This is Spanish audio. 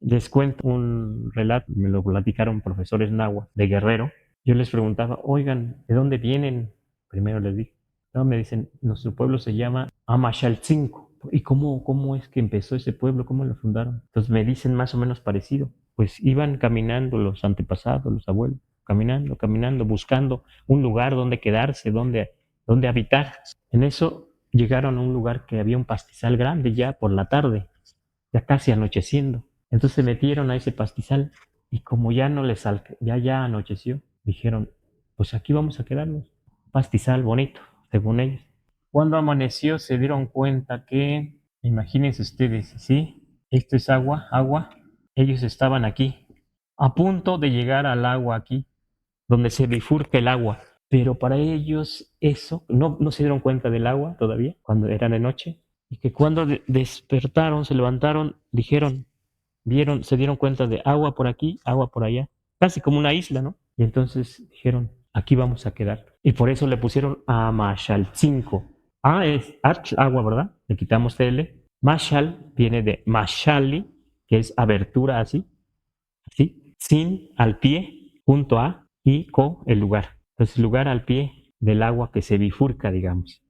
Les cuento un relato, me lo platicaron profesores náhuatl de Guerrero. Yo les preguntaba, oigan, ¿de dónde vienen? Primero les dije, no, me dicen, nuestro pueblo se llama Amachaltzinco. ¿Y cómo es que empezó ese pueblo? ¿Cómo lo fundaron? Entonces me dicen más o menos parecido. Pues iban caminando los antepasados, los abuelos, caminando, buscando un lugar donde quedarse, donde habitar. En eso llegaron a un lugar que había un pastizal grande ya por la tarde, ya casi anocheciendo. Entonces se metieron a ese pastizal y como ya no les ya anocheció, dijeron, pues aquí vamos a quedarnos. Pastizal bonito, según ellos. Cuando amaneció se dieron cuenta que, imagínense ustedes, ¿sí? Esto es agua. Ellos estaban aquí, a punto de llegar al agua aquí, donde se bifurca el agua. Pero para ellos eso, no se dieron cuenta del agua todavía, cuando era de noche, y que cuando despertaron, se levantaron, dijeron, vieron, se dieron cuenta de agua por aquí, agua por allá, casi como una isla, ¿no? Y entonces dijeron, aquí vamos a quedar. Y por eso le pusieron a Mashalcinco. A es agua, ¿verdad? Le quitamos TL. Mashal viene de Mashali, que es abertura así, así, sin al pie, junto a, y co, el lugar. Entonces, lugar al pie del agua que se bifurca, digamos.